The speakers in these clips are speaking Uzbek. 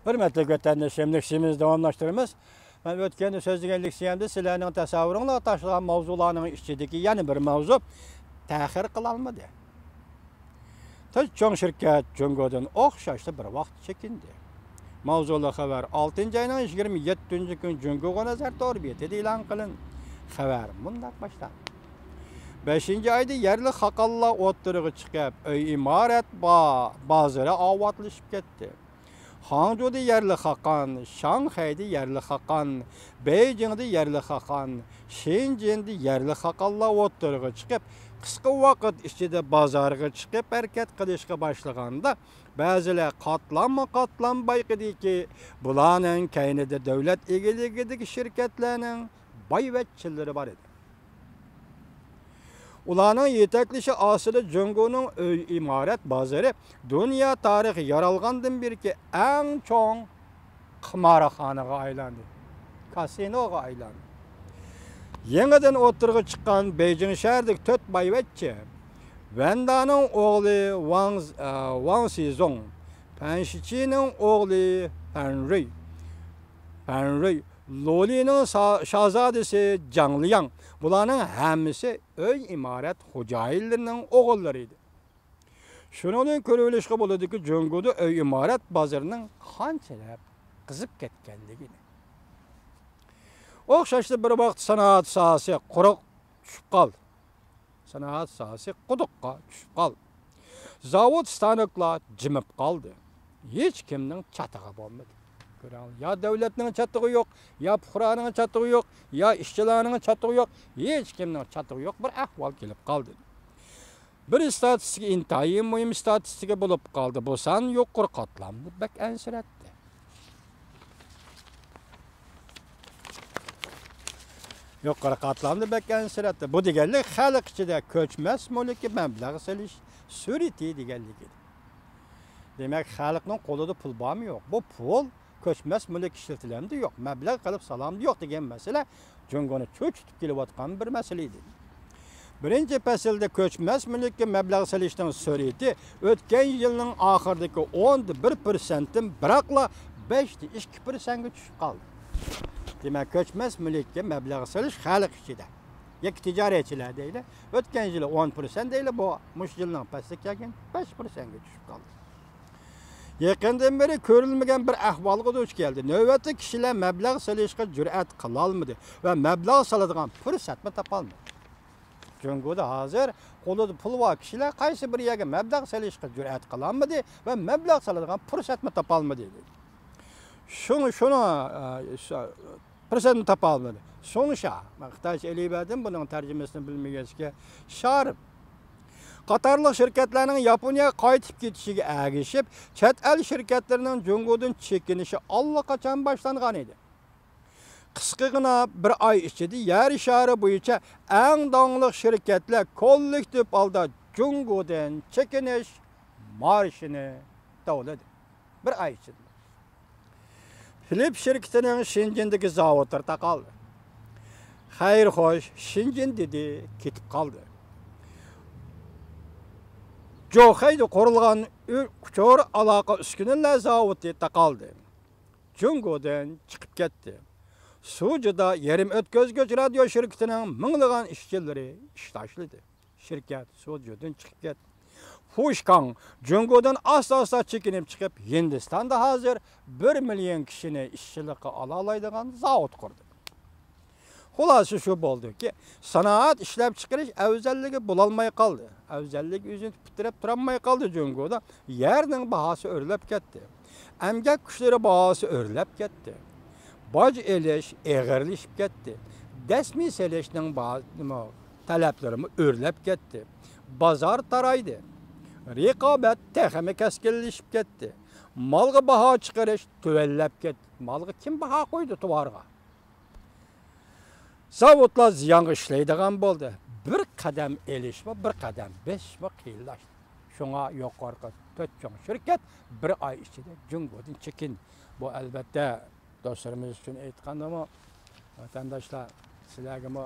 Hürmetli vatandaşlarım, leksiyemizi davamlaştırırız. Ben ötkende sözlügen leksiyemde sizlerinin tasavvurunla taşılan mavzularının içindeki yeni bir mavzu tahir kılalmadı. Taş çoğun şirket Cungo'dan okşaşlı bir vakt çekindi. Mavzulu haber 6. ayının 27. gün Cungo'ga nazar torbiyeti ilan kılın. Haber bundak başlar. 5. ayda yerli hakalla oturuğu çıkıp, öy imaret bazıları avatlaşıp gitti. Hangzhou'da yerli hakan, Şanghay'da yerli hakan, Beijing'de yerli hakan, Shenzhen'de yerli hakanla oturuğu çıkıp, kısa vakit içinde bazarga çıkıp hareket kılışka başlaganda, bazılar katlan bayqıdı ki, bulanın kaynıda devlet egeligideki şirketlerinin bayvetçileri var idi. Ulanın yeteklişi asılı Cungo'nun öy imaret bazarı dünya tarihi yaralgandan bir ki en çoğun kımarxanaga aylandı. Kasinoga aylandı. Yeniden oturuğa çıkan Beijing şehirdik 4 bayvetçi Wenda'nın oğlu Wang Xizong, Pan Shiqi'nin oğlu Pan Rui, Loli'nin şahzadesi Zhang Liang, bularning hammasi öy imaret hocayillerinin oğullarıydı. Şunun körülüşke buladı ki Cungo'da öy imaret bazarının qanchalar qizib ketganligini. O'xshashli bir vaqt sanoat sohasi quruq tushib qoldi. Sanoat sohasi quduqqa tushib qoldi. Zavod stanoklar jimib qoldi. Hech kimning chatig'i bo'lmadi. Ya devletinin çatığı yok, ya fuqaranın çatığı yok, ya işçilerinin çatığı yok, hiç kiminin çatığı yok. Bir ahval gelip kaldı. Bir istatistik intayı mühim istatistik bulup kaldı. Bu san yukarı katlandı, bek ensiretti. Yukarı katlandı, bek ensiretti. Bu digellik halk içinde köçmez mülki meblağ seliş süreti digellik. Demek halkın kolunda pul var mı yok? Bu pul köçmez mülk işletilendi yok. Meblağ kalıp salamdı yok degen mesele Cungo'nu çöçütüp kelivatkan bir meseleydi. Birinci pesilde köçmez mülkке meblağ selişten süreti ötken yılın ahırdaki 11%'in bırakla 5'te 2%'e düşüp kaldı. Demek köçmez mülkke meblağ seliş halk içinde. Yak ticaretçiler değil, ötken yılı 10% değil, bu muş yılın peslik yakin 5%'e düşüp kaldı. Yakından beri görülmegen bir ahvalga duch geldi. Növbetli kişiler meblağ salışga cüret kılalmadı ve meblağ saladigan fırsatını tapalmadı. Cungo'da hazır qo'lida pul var kişiler qaysi bir yerga meblağ salışga cüret kılalmadı ve meblağ saladigan fırsatını tapalmadı. Şunu fırsatını tapalmadı. Sonuçta Xitoycha eliberdim bunun tercümesini bilmegensizga şarip Qatarlıq şirketlerinin Yaponiya qaytib ketişiga ergişip, chet el şirketlerinin Cungo'dan çekinişi allaqachon başlangan edi. Qisqagina bir ay içinde yer şari bo'yicha eng dongli şirketler kollektiv holda Cungo'dan çekinish marşini davladı. Bir ay içinde. Philips şirketining Shenzhendagi zavodlar taqaldi. Xayr xo'sh, Shenzhen dedi, ketib qoldi. Jo'xayda qurilgan kuchor aloqa uskunalar zavodi taqaldi. Cungo'dan chiqib ketdi. Sujida yerim o'tkazgich radio shirkatining minglagan ishchilari ish tashladi. Shirkat Sujidan chiqib ketdi. Fushkang Cungo'dan asta chekinib chiqib, Hindistonda hozir 1 million kishini ishchilikqa ola oladigan zavod qurdi. Xulası şu oldu ki, sanoat ishlab chiqarish afzalligi bo'lolmay qoldi. Afzallik o'zini bitirib turamay qoldi Cungo'da. Yerning bahosi o'rlab ketdi. Emgak kuchlari bahosi o'rlab ketdi. Boj elish eg'irlashib ketdi. Dasmiy selishning talablari o'rlab ketdi. Bozor taraydi. Raqobat texmi kaskinlashib ketdi. Malga baho chiqarish tuvallab ketdi. Malga kim baho qo'ydi tuvarga? Zavodlar ziyanga ishlaydigan bo'ldi. Bir qadam elishma, bir qadam besma qiyinlashdi. Shunga yuqorqi 4 cho'ng shirkat bir ay ichida Cungo'dan chekin. Bu albatta do'stlarimiz uchun aytgandimi, vatandoshlar sizlarga bu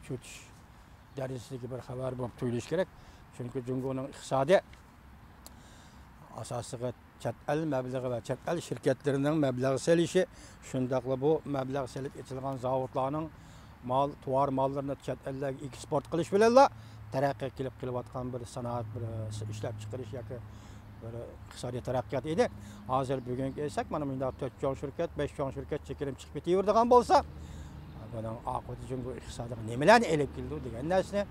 cho'tish darajasidagi bir xabar bo'lib tuyulish kerak. Chunki Cungo'ning iqtisodiy asosiga chet el mablag'i va chet el şirketlerining mablag' selishi, shundaqla bu mablag' selib etilgan zavodlarning mal, tuvar mallarını chet ellarga eksport qilish bilan taraqqiy qilayotgan bir sanoat, bir ishlab chiqarish yoki bir iqtisodiy taraqqiyot edi. Hozir bugungi kelsak, mana bunda 4 chong shirkat, 5 chong shirkat chekirim chiqib ketaveradigan bo'lsa, buning oqibati Jungo iqtisodiga nimalarni elib keldi degan narsani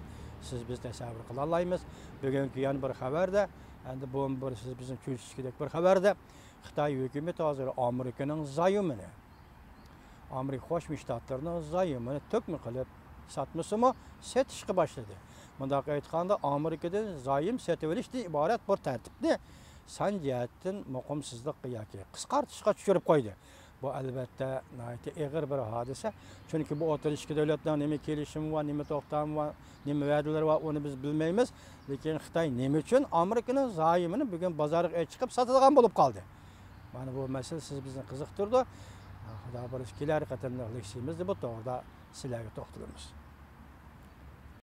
siz biz tasavvur qila olmaymiz. Bugungi yana bir xabarda, endi bu bir siz bizning ko'rishishkidek bir xabarda Xitoy hukumati hozir Amerikaning zayumini, Amerika Qo'shma Shtatlarining zayumini to'kmi qilib satmasimi setishga boshladi. Bundaq aytganda Amerikadan zayim setib olishdan iborat bir tartibni san jihatdan muqimsizlik yoki qisqartirishga tushirib qo'ydi. Bu albatta nihoyatda og'ir bir hodisa. Chunki bu o'tirishki davlatlarning nima kelishimi va nima to'xtami va nima va'dalar va uni biz bilmaymiz. Lekin Xitoy nima uchun Amerikaning zayimini bugun bozorga chiqib sotadigan bo'lib qoldi? Mana bu masala siz bizni qiziqtirdi. Xudo bir kelar qatamliqlashimizni bu to'g'rida sizlarga to'xtalamiz.